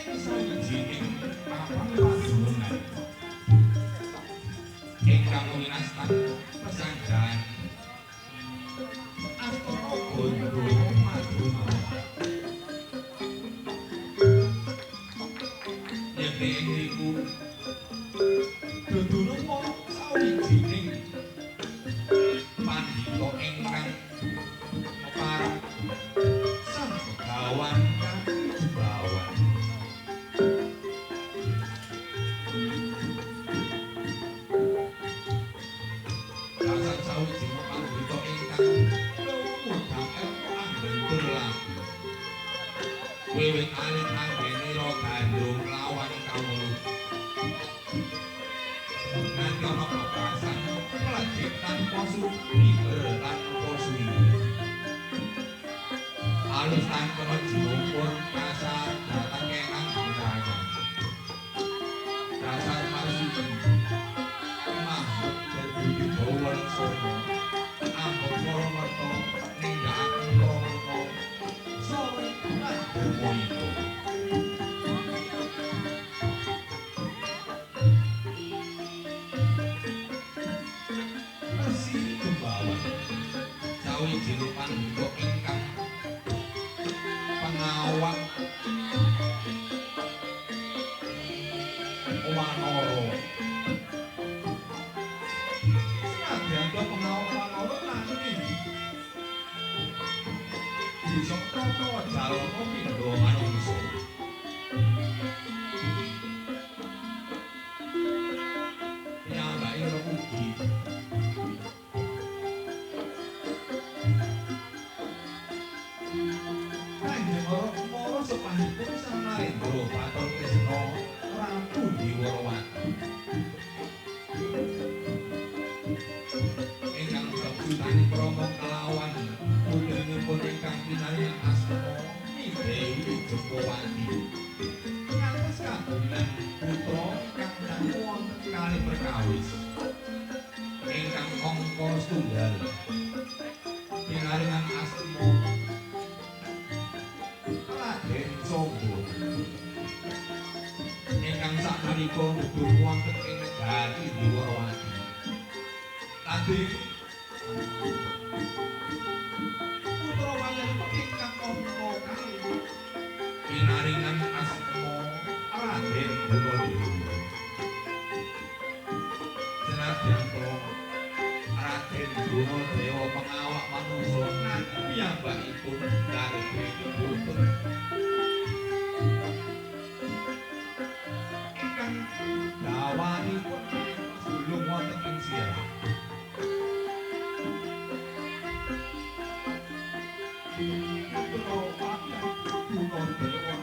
ing sawijining papan pagunungan ingkang winastan pesanggahan Astana Gandha Maduna. Yen ing niku dudurupa sawijining pandhita ingkang meparang Sang Begawan Kajubawan. Dasar sawijining pandhita ingkang mudhang anggentur lagu. Wiwit alit anggenira gandrung lawan kawruh. Nganti ana papasan pelajik tanpa sumiber lan suwi. Alus tangkon jinumpur kasar datang kenang diraya. Dasar marsuki Mahmud berbudi bawal sono ambon para merta ninggakaken prawarta sore lan demoito. Resi Jembawan sawijining pandhita ingkang pengawal Wanara. Senadyan pengawal Wanara nanging bisa tata jalma pindha manungsa. Piyambake ugi kanjeng Rama sepanipun Sang Narendra Bathara Kresna Prabu Diwarawati ingkang bebuyutan krama kelawan putrinipun ingkang pinaringan asma Dewi Jempowati ngantos kagungan putra ingkang dangu wonten kalih perkawis ingkang angka setunggal pinaringan asma Raden Sombong ingkang sakmenika nuduh wonten ing negari Diwarawati. Lajeng putra wayahipun ingkang angka kalih pinaringan asma Raden Baladewa. Senadyan to Raden Baladewa pengawak manungsa nanging piyambakipun garinipun ingkang dawanipun sulung wonten ing sirah. Putra wayah Baladewa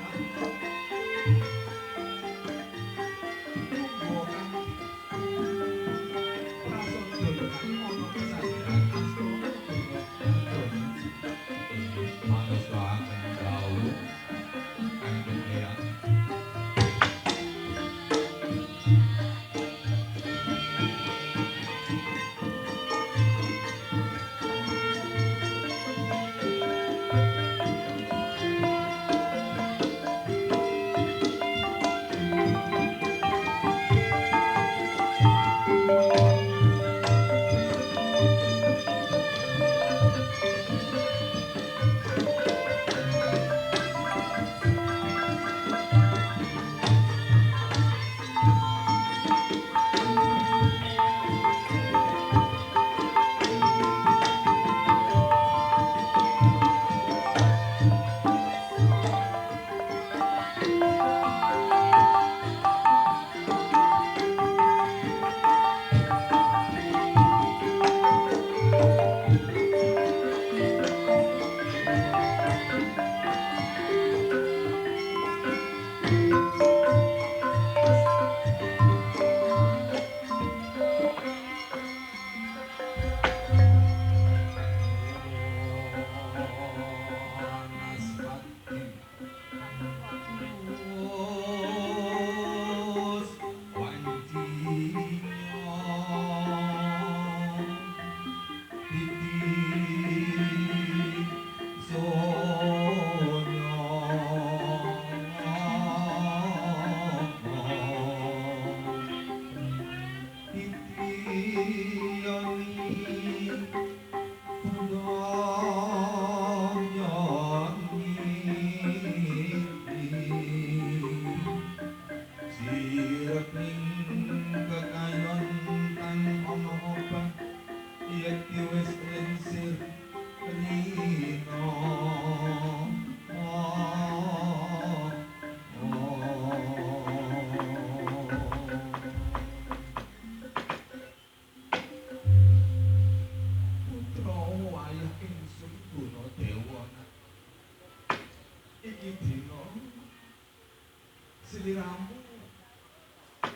Sliramu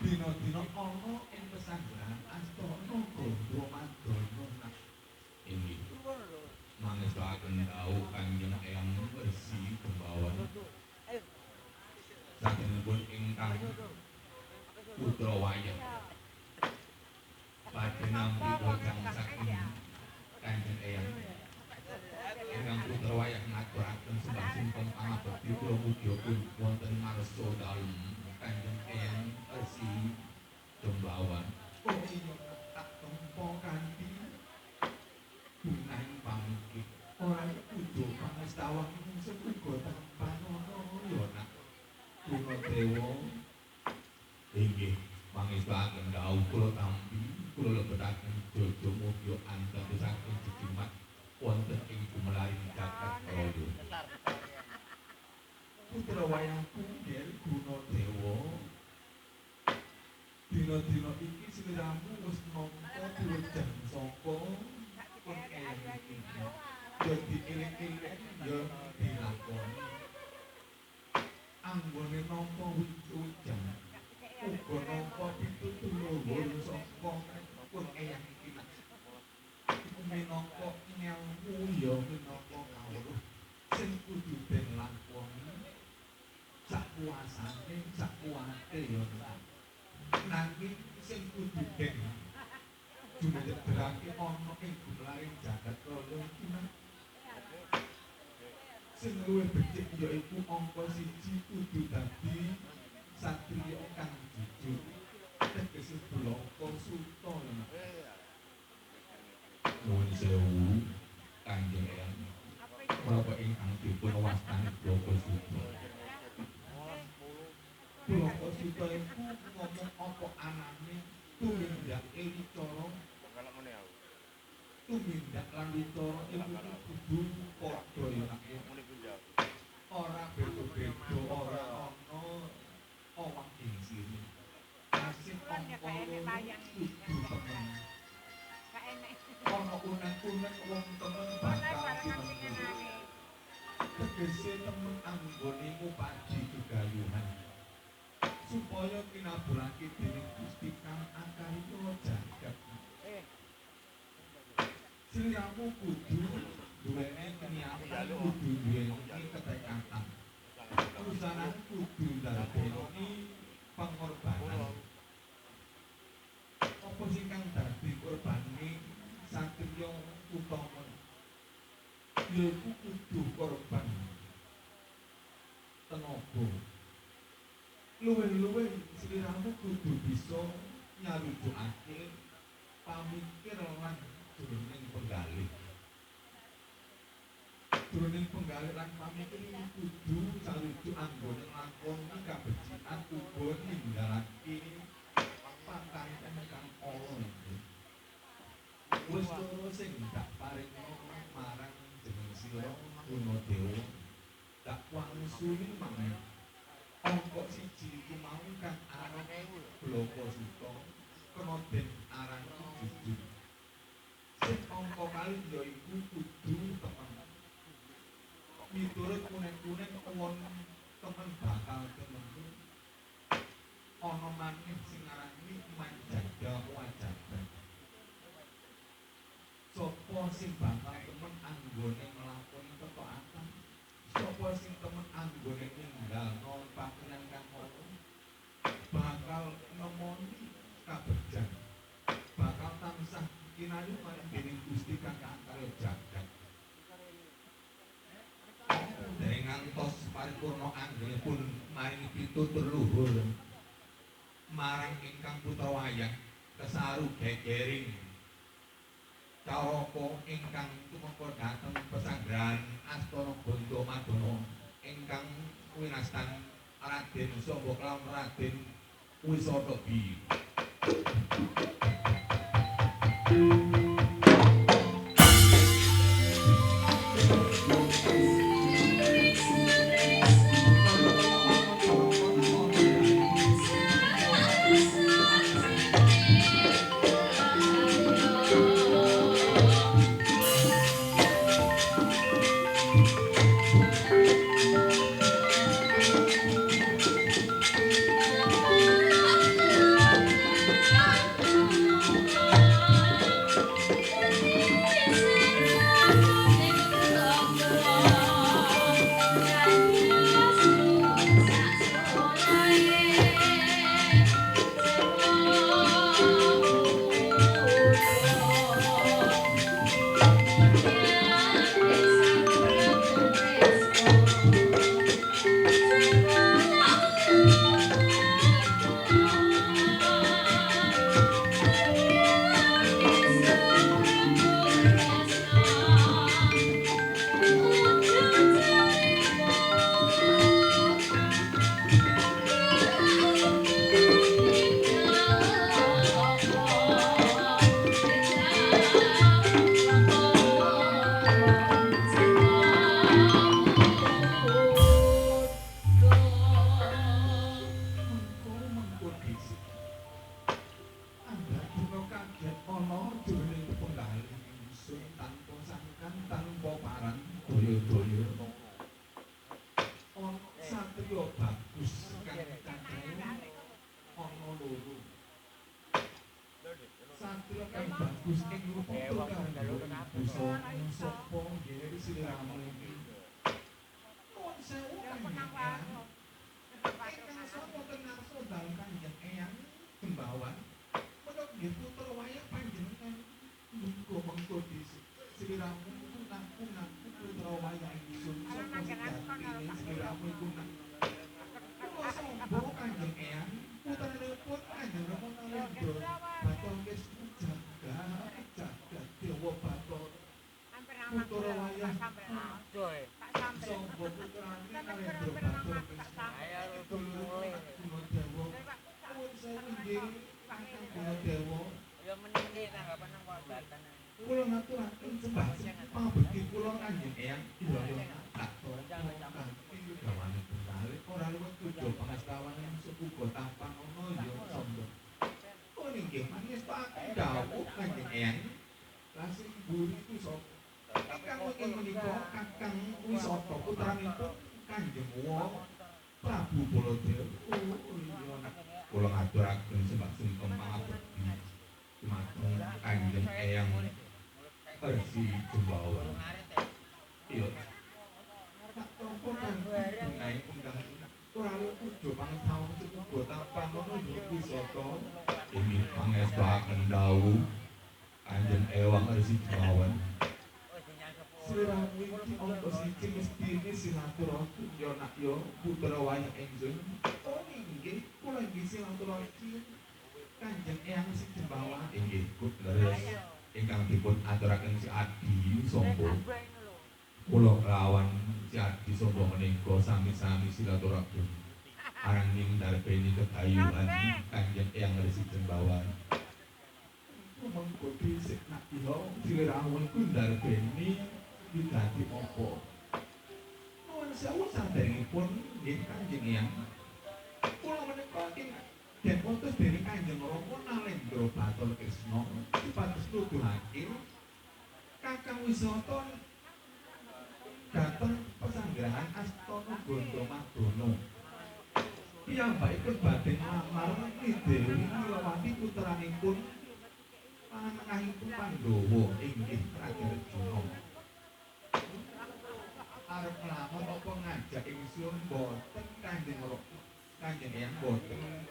dina-dina ana ing pesanggrahan astana Gandha Madana. Inggih. Mangestaken dawuh Kanjeng Eyang Resi Jembawan. Sajenipun ingkang putra wayah. Badhe nampi bojang saking Kanjeng Eyang. Ingkang putra wayah ngaturaken sembah singkong pangabekti kula mugi wonten ngarsa dalem Kanjeng Eyang Resi Jembawan. Oh iya tak tempo kanthi gunaing pamungkit. Ora kudu pangestawan sing uga tampanono ya nak. Gunadewa inggih mangestaken dawuh kula tampi kula lebetaken jojo mudya anteng saking jimat wonten ing gumelaring jagat raya. Putra wayang punggil Gunadewa. Dina-dina iki sliramu wis nampa diwejang saka Eyang iki. Ya dieling-eling ya dilakoni. Anggone nampa wijang uga nampa pitutulur saka Eyang iki. Minangka ngelmu ya minangka kawruh sing kudu den lakoni sakuwasane sakuwate ya nanging sing kudu den jumendrake ana ing gumelaring jagat raya iki sing luwih becik yaiku angka 1 kudu dadi satriya kang jujur tegese blaka suta. Nuwun sewu Kanjeng Eyang menapa ingkang dipun wastani blaka suta. Blaka suta iku ngomong apa anane tumindak wicara tumindak lan wicara iku kudu padha ya nak. Ora beda-beda ora ana owah ing sini. Asih angka kudu temen. Ana unek-unek wong temen bakal temen. Tegese temen anggone ngupadi gegayuhan. Supaya kinabulake dening Gusti kang akarya jagat. Sliramu kudu duweni niatan, kudu duweni ketekatan. Usahamu kudu ndadekake pengorbanan. Apa sing kang dadi korbane satriya utama? Yaiku kudu korban tenaga. Luwih-luwih sliramu kudu bisa nyarujukake pamikir lan jroning penggalih. Jroning penggalih lan pamikir kudu sarujuk anggone nglakoni kabecikan uga ninggalake pangkaritan kang ala. Wis loro sing dak paringna marang jeneng sira Gunadewa dak wangsuli maneh. Angka 1 iku mau kang arane blaka suta kena den arani jujur. Sing angka kali yaiku kudu temen. Miturut kunek-kunek wong temen bakal temen. Ana maneh sing arani manjaga wajaban. Sopo sing bakal temen anggone nglakoni ketaatan? Sopo sing temen anggone ninggalno pakenan kang ana? Bakal nemoni kabegjan. Bakal tansah kinayu marang dening Gusti kang akarya jagat. Dereng ngantos paripurna anggenipun maringi pitutur luhur marang ingkang putra wayah kesaru gegering Caraka ingkang tumeka dhateng pesanggrahan Astana Gandha Madana ingkang winastan Raden Samba kelawan Raden Wisata iso sapa nggih sliramu iki. Nuwun sewu Kanjeng Eyang. Ingkang sapa tenarso dalem Kanjeng Eyang Jembawan. Menawi nggih putra wayah panjenengan mengko dhisik sliramu kunang-kunang putra wayah ingsun sapa sejatine sliramu iku nang. Kula sapa Kanjeng Eyang putranipun Kanjeng Rama Narendra Bathara Wisnu jagat Dewa Bathara putra wayah sapa putrane Narendra Bathara Wisnu ayo mulai Gunadewa nuwun sewu nggih Kakang Gunadewa ya meniki tanggapan nang Wabatan kula ngaturaken sembah pabekti kula Kanjeng Eyang Hyang Bathara kanthi gawane bali ora luwih tujuh pangastawan sepuga tampang ana ya sombong kok nggih mangestaken dawuh Kanjeng Eyang lasih mburi ku sapa ingkang wonten menika Kakang Wisata putranipun Kanjeng Prabu Baladewa kula ngaturaken sembah sungkem pangabekti dumateng Kanjeng Eyang Resi Jembawan iya tak tampa kanthi naik undang ora kudu pangestawan sepuga tampang ana ya Wisata inggih pangestaken dawuh Kanjeng Eyang Resi Jembawan sliramu iki ana siji mestine silaturahmi ya nak ya putra wayah ingsun oh inggih kula inggih silaturahmi Kanjeng Eyang Resi Jembawan inggih leres ingkang dipun aturaken si Adi Sombo kula lawan si Adi Sombo menika sami-sami silaturahmi aranging ndarbeni kegayuhan Kanjeng Eyang Resi Jembawan mengko dhisik nak ya sliramu iku ndarbeni dadi apa nuwun sewu saderengipun nggih Kanjeng Eyang kula menika den utus dening Kanjeng Rama Narendra Bathara Krisna supados nuduhake Kakang Wisata dhateng pesanggrahan Astana Gandhamadana piyambakipun badhe nglamar Dewi Nilawati putranipun panengahipun Pandhawa inggih Raden Arjuna arep nglamar apa ngajak ingsun boten Kanjeng Eyang boten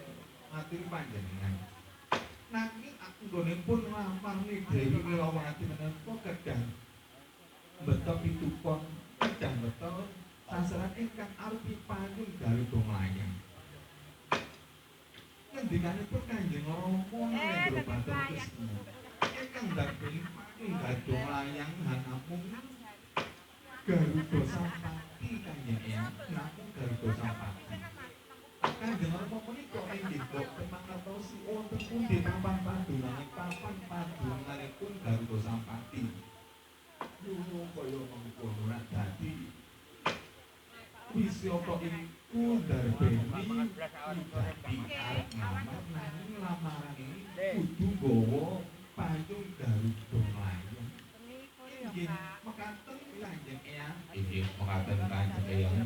maturi panjenengan nanging anggonipun nglamar Dewi Nilawati menapa kedang mbeta pitupon kedang mbeta sasaran ingkang arupi panyung Garuda Nglayang ngendikanipun Kanjeng Rama Narendra Bathara Krisna ingkang ndarbeni panyung Garuda Nglayang namung Garuda Sampati Kanjeng Eyang namung Garuda Sampati Kanjeng Rama menika inggih boten mangertosi wonten pundi papan padunanipun Garuda Sampati yo kaya mengkono nak dadi Wisata iku ndarbeni dadi arep ngamar nanging lamarane kudu nggawa payung Garuda Nglayang inggih mekaten Kanjeng Eyang inggih mekaten Kanjeng Eyang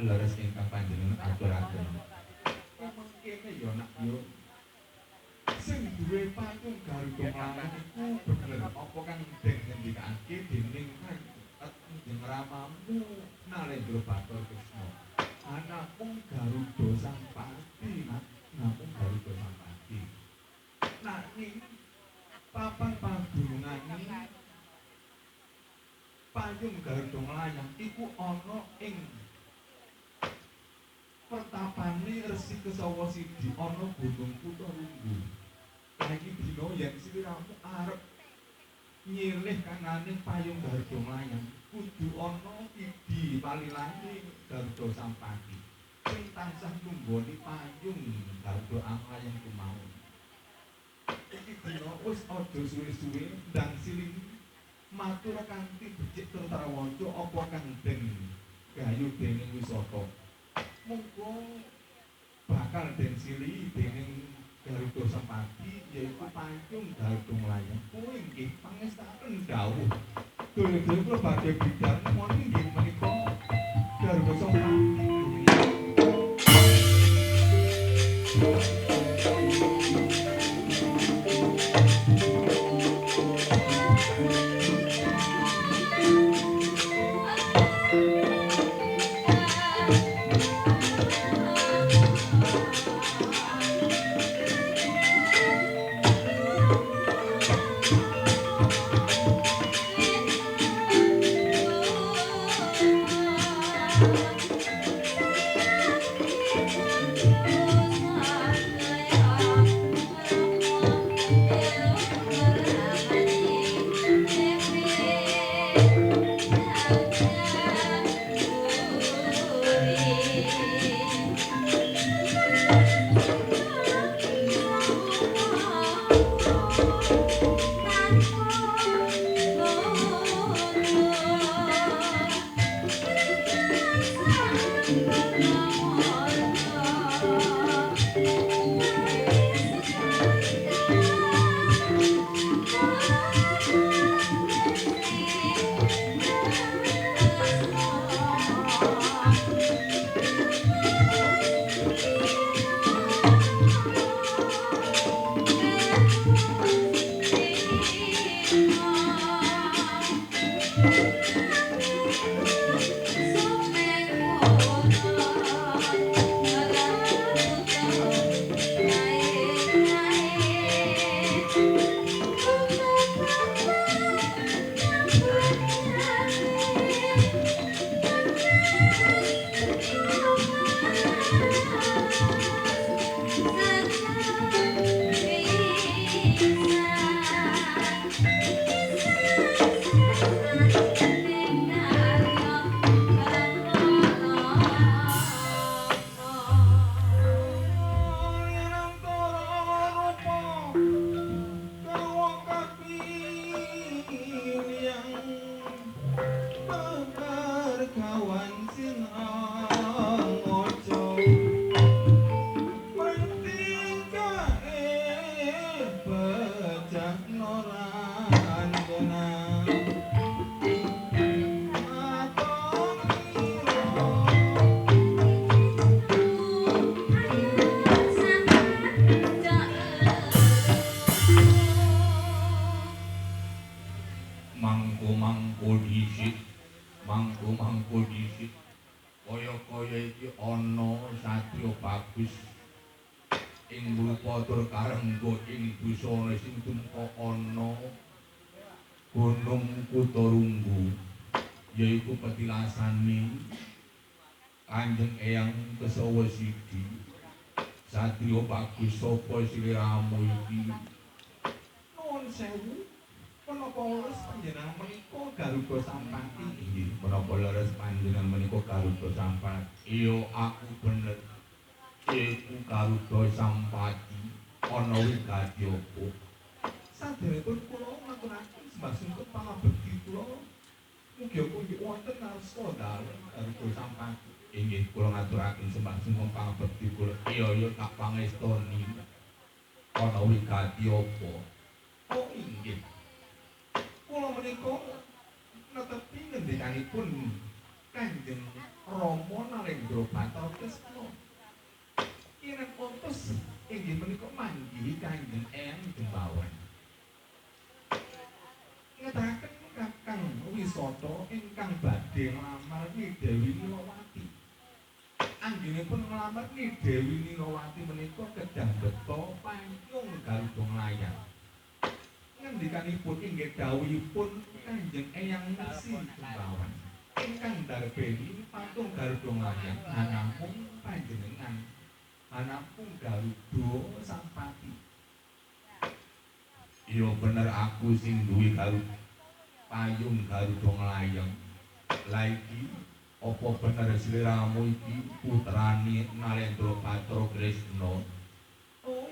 leres ingkang panjenengan aturaken mengkene ya nak yo sing duwe payung Garuda Nglayang iku bener apa kang den ngendikake dening Kanjeng Ramamu Narendra Bathara Krisna anakmu Garuda Sampati namung Garuda Sampati nanging papan padunungane payung Garuda Nglayang iku ana ing pertapane Resi Kesawa Sidi ana Gunung Kutarunggu lagi dina yen sliramu arep nyilih kanane payung Garuda Nglayang kudu ana idi palilane Garuda Sampati sing tansah nunggoni payung Garuda Nglayang kemawon iki dina wis aja suwe-suwe ndang siling matur kanthi becik tur trawaca apa kang den gayu dening Wisata monggo bakal den sili dening Garuda Sampati yaiku payung Garuda Nglayang kuwi nggih pangestaken dawuh dulur-dulur kula badhe bidhang wonten inggih menika Garuda Sampati bagus ing rupa tur karengga ing busana sing tumeka ana Gunung Kutarunggu yaiku petilasane Kanjeng Eyang Kesawa Sidi Satrio bagus sapa sliramu iki nuwun sewu menapa leres panjenengan menika Garuda Sampati inggih menapa leres panjenengan menika Garuda Sampati iya aku bener iku Garuda Sampati ana wigati apa saderengipun kula ngaturaken sembah-sembah pangabekti kula mugi-mugi wonten ngarsa dalem Garuda Sampati inggih kula ngaturaken sembah-sembah pangabekti kula iya tak pangestoni ana wigati apa oh inggih kula menika netepi ngendikanipun Kanjeng Rama Narendra Bathara Kresna yen kontos inggih menika manggihi Kanjeng Eyang Jembawan ngetahaken Kakang Wisata ingkang badhe nglamar Dewi Nilawati anggenipun nglamar Dewi Nilawati menika kedah beta panyung Garuda nglayang ngendikanipun inggih dawuhipun Kanjeng Eyang Nisi Jembawan ingkang ndarbeni patung Garuda nglayang namung panjenengan namung Garuda Sampati iya bener aku sing duwe payung Garuda nglayang la iki apa bener sliramu iki putrane Narendra Bathara Kresna oh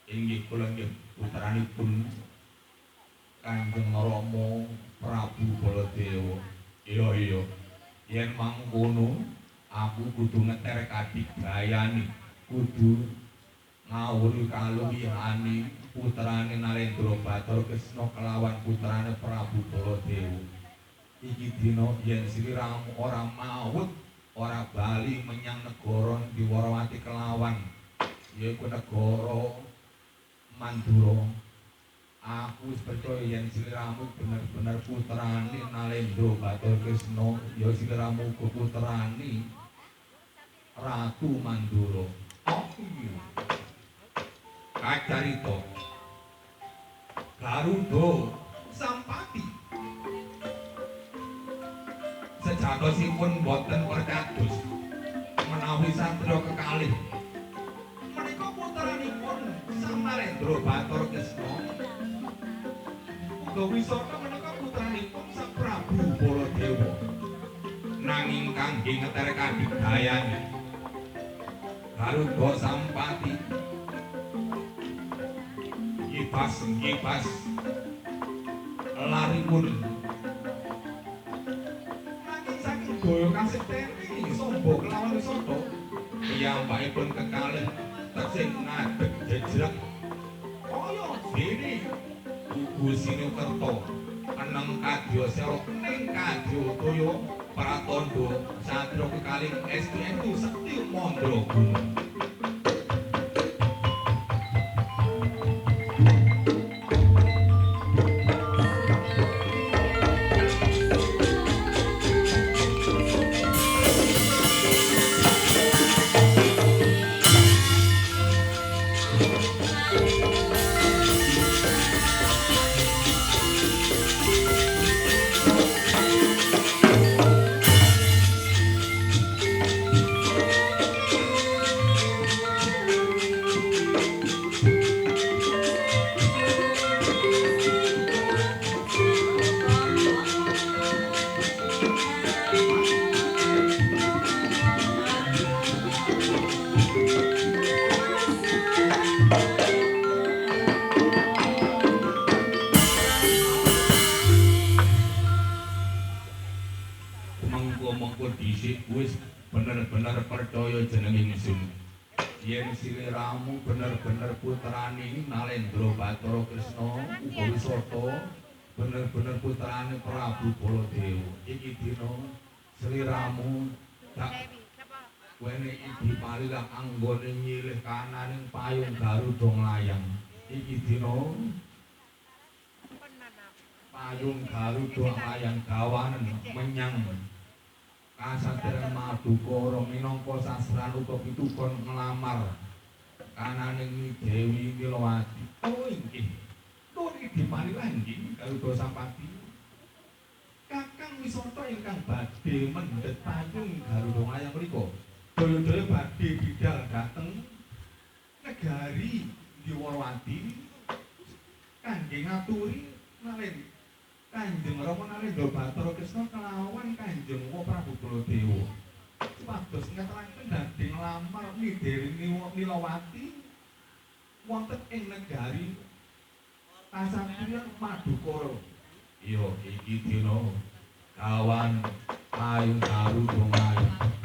inggih kula nggih putranipun Kanjeng Rama Prabu Baladewa iya yen mangkono aku kudu ngeter kadigayane kudu ngawuri kaluwihane putrane Narendra Bathara Kresna kelawan putrane Prabu Baladewa iki dina yen sliramu ora maut ora bali menyang negara Diwarawati kelawan yaiku negara Mandura aku wis percaya yen sliramu bener-bener putrane Narendra Bathara Kresna ya sliramu uga putrane Ratu Mandura oh iya kacarita Garuda Sampati sejatosipun boten perkados menawi satriya kekalih menika putranipun Sang Narendra Bathara Kresna uga wisata menika putranipun Sang Prabu Baladewa nanging kangge ngeter kadigayane Garuda Sampati ngibas laripun nanging saking daya kasekteni sombo kelawan wisata piyambakipun kekalih tesih ngadeg jejreg kaya dene Gugu Sinukerta eneng kadya sera ning kadya toya pratandha satriya kekalih estu sekti mandraguna mengko dhisik wis bener-bener percaya jeneng ingsun yen sliramu bener-bener putrane Narendra Bathara Kresna uga wisata bener-bener putrane Prabu Baladewa iki dina sliramu tak wene iki palilah anggone nyilih kananing payung Garuda nglayang iki dina payung Garuda nglayang gawanen menyang Kasadran Madukara minangka sasran uta pitukon nglamar kananing Dewi Nilawati. Oh inggih. Nuli diparilah inggih Garuda Sampati. Kakang Wisata ingkang badhe mendhet payung Garuda Nglayang mriku. Daya-daya badhe bidhal dhateng negari Diwalawati kangge ngaturi malih Kanjeng Rama Narendra Bathara Kresna kelawan Kanjeng Prabu Baladewa supados ngeteraken badhe nglamar Dewi Nilawati wonten ing negari Kasatriyan Madukara. Iya iki dina kawan payung Garuda Nglayang.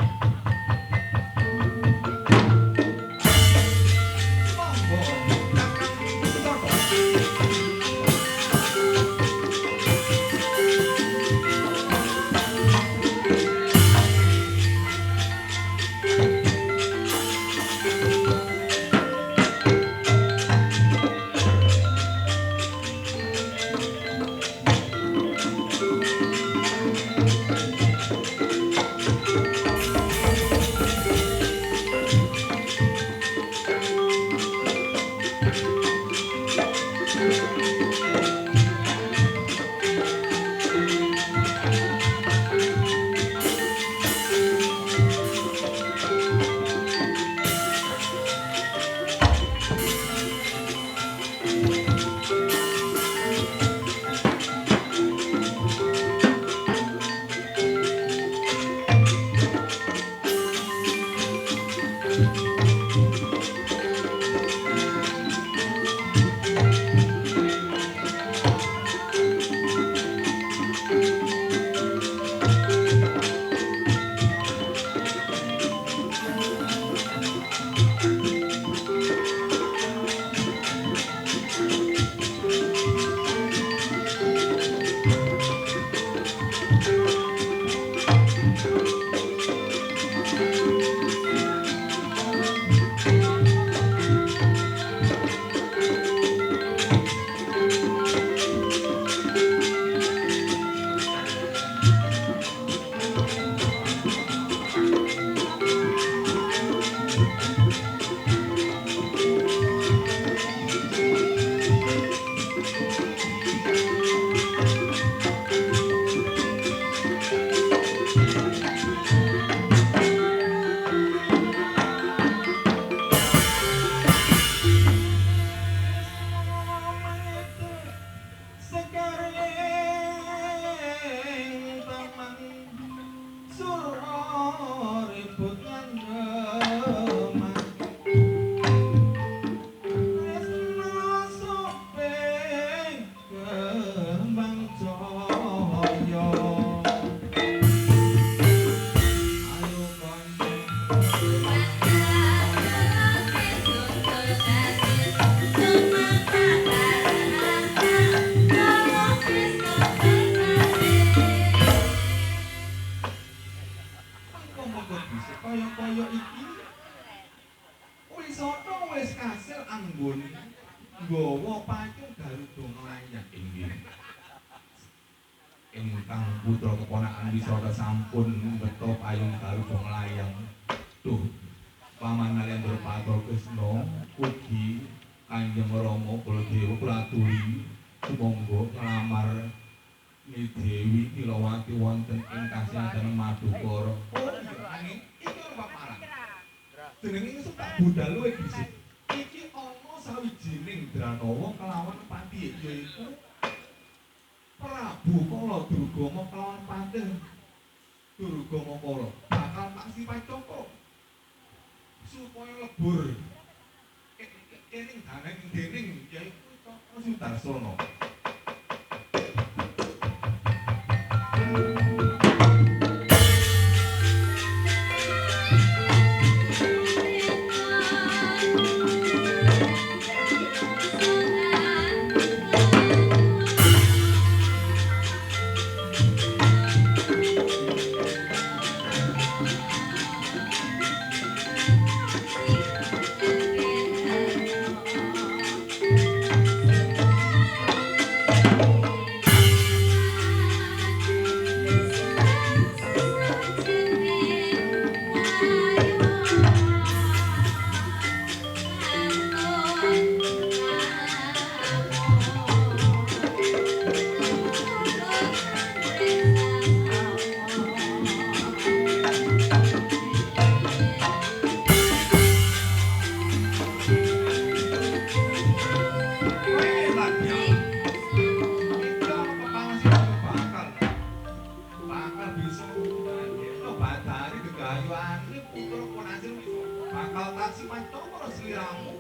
sliramu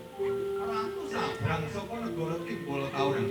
ratu sabrang saka negara Timbul Kaureng.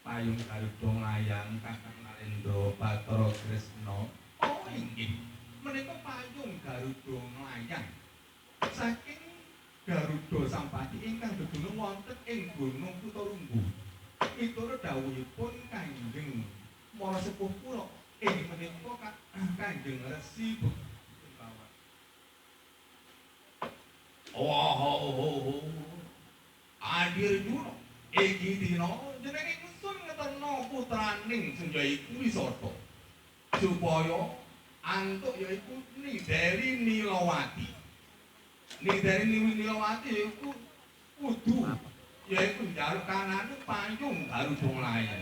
Payung Garuda nglayang Kakang Narendra Bathara Kresna. Oh inggih, menika payung Garuda nglayang saking Garuda Sampati ingkang dumunung wonten ing Gunung Kutarunggu. Miturut dawuhipun Kanjeng Para Sepuh kula ing menika Kanjeng Resi Bukawat. Oh, Wirjuna iki dina jenenge ingsun ngeterno putraning sing ya iku Wisata supaya antuk yaiku Nideri Nilawati. Nideri Nilawati yaiku kudu yaiku njaluk kanane payung Garuda Nglayan.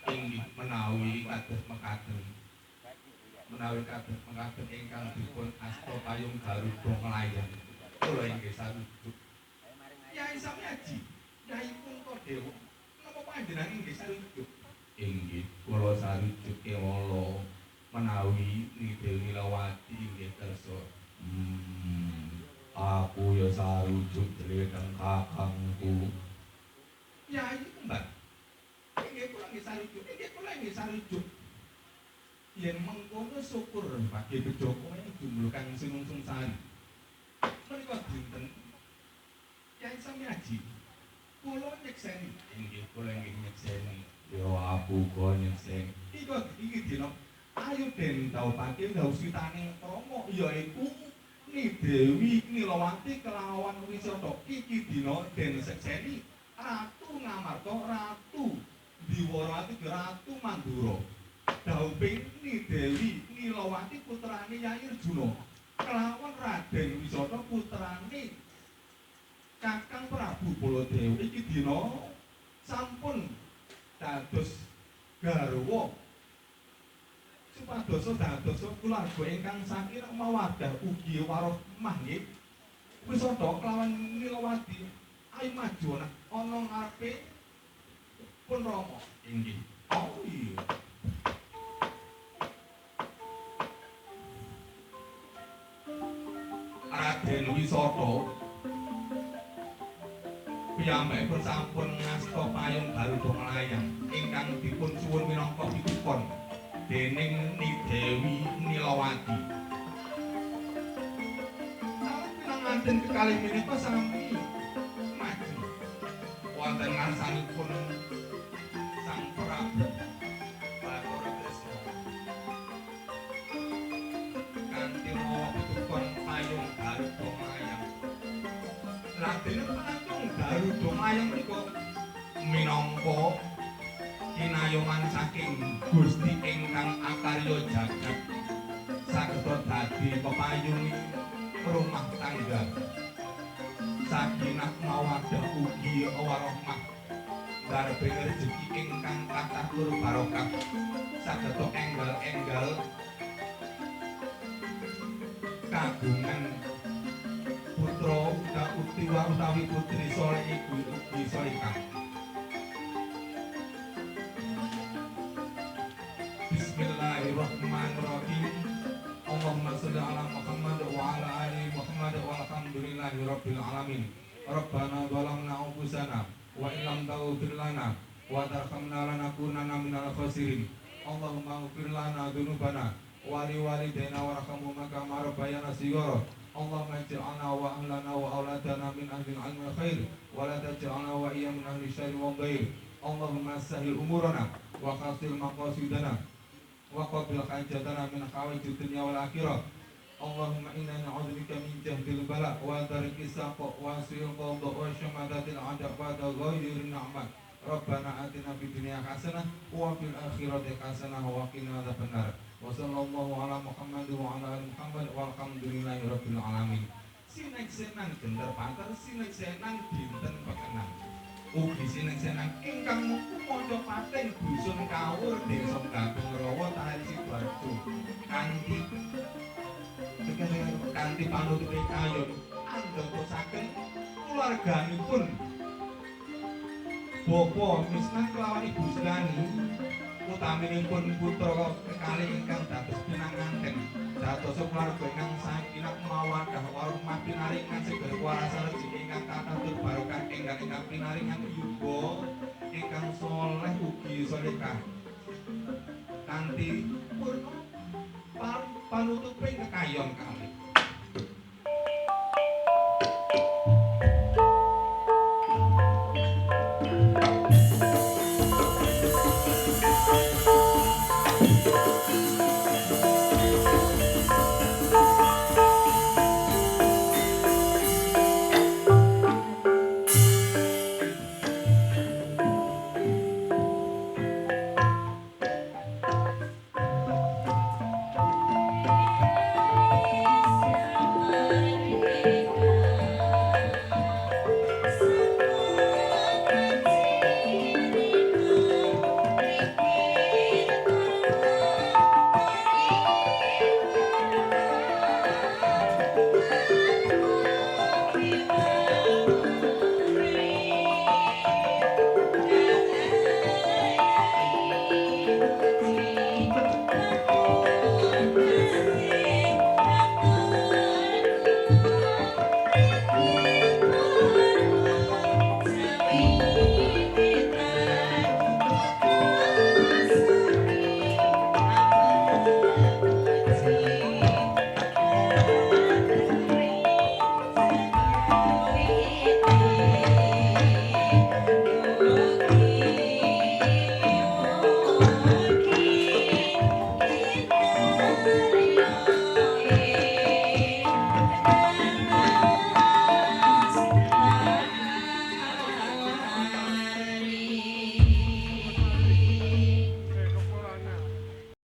Inggih menawi kados mekaten. Menawi kados mekaten ingkang dipun asta payung Garuda Nglayan. Kula inggih sarujuk. Yai Samyaji, Yai Puntadewa, napa panjenengan inggih sarujuk? Inggih, kula sarujuk kewala menawi Nideri Nilawati inggih kersa. Aku ya sarujuk dhateng kakangku. Yai Kembar. Inggih kula nggih sarujuk, inggih kula nggih sarujuk. Yen mengkono syukur Pakhe Bedhaka jumlah kang sinungsung sari. Menika dinten Yai Samyaji. Kula nyekseni, inggih kula nggih nyekseni. Ya aku uga nyekseni. Iki dina ayo den dhawuhake dhawusitaning Rama yaiku Dewi Nilawati kelawan Wisata. Iki dina den sekseni Ratu Ngamarta, Ratu Diwarawati, Ratu Mandura. Dawuhing Dewi Nilawati putrane Yai Arjuna kelawan Raden Wisata putrane Kakang Prabu Baladewa. Iki dina sampun dados garwa supados dados kulawarga ingkang saking mawaddah ugi warahmah nggih. Wisata kelawan Nilawati ayo maju ana ngarepe pun Rama. Inggih. Oh iya. Raden Wisata piyambakipun sampun ngasta payung Garuda Nglayan ingkang dipun suwun minangka pitupon dening Dewi Nilawati. Pinanganten kekalih menika sami maju wonten ngarsanipun Sang Prabu Bathara Tresna kanthi mawa pitupon payung Garuda Nglayan. Ladene payung Garuda Nglayan menika minangka kinayongan saking Gusti ingkang akarya jagat saged dadi pepayung rumah tangga sakinah mawaddah ugi warahmah darbe rezeki ingkang kathah tur barokah saged enggal-enggal kagungan putra utawi putri soleh iku ugi solehah. Bismillahirrahmanirrahim. Allahumma sholli ala Muhammad wa ala ali Muhammad walhamdulillahi rabbil alamin. Rabbana zalamna anfusana wa illam taghfir lana wa tarhamna lanakunanna minal khasirin. Allahumma ighfir lana dzunubana wa liwalidayna warhamhuma kama rabbayana shighara. Allahumma ij'alna wa ahlana wa auladana min ahli al-'ilmi khair wa la taj'alna wa iyyahum min ahli syarri wa dhair. Allahumma sahhil umurana wa qasil maqasidana wa qabil hajatana min hawaijid dunya wal akhirah. Allahumma inna na'udzubika min jahdil bala wa darkis saqo wa su'il qada wa syamatatil a'da ba'da ghairi ni'mat. Rabbana atina fid dunya hasanah wa fil akhirati hasanah wa qina adzabannar. Wa sallallahu ala Muhammad wa ala ali Muhammad walhamdulillahi rabbil alamin. Sineksenan gender panter, sineksenan dinten pekenang. Ugi sineksenan ingkang maca pating dusun Kawur desa Gagung Rawa Tari Sidoarjo kanthi panutupe kayon andadosaken keluarganipun Bapak Misnah kelawan Ibu Srani utaminipun putra kekalih ingkang dados pinanganten dados keluarga ingkang sakinah mawaddah warahmah pinaringan segel kuasa rezeki ingkang kathah tur barokah ingkang pinaringan yuga ingkang saleh ugi salehah kanthi purna panutuping kekayon kalih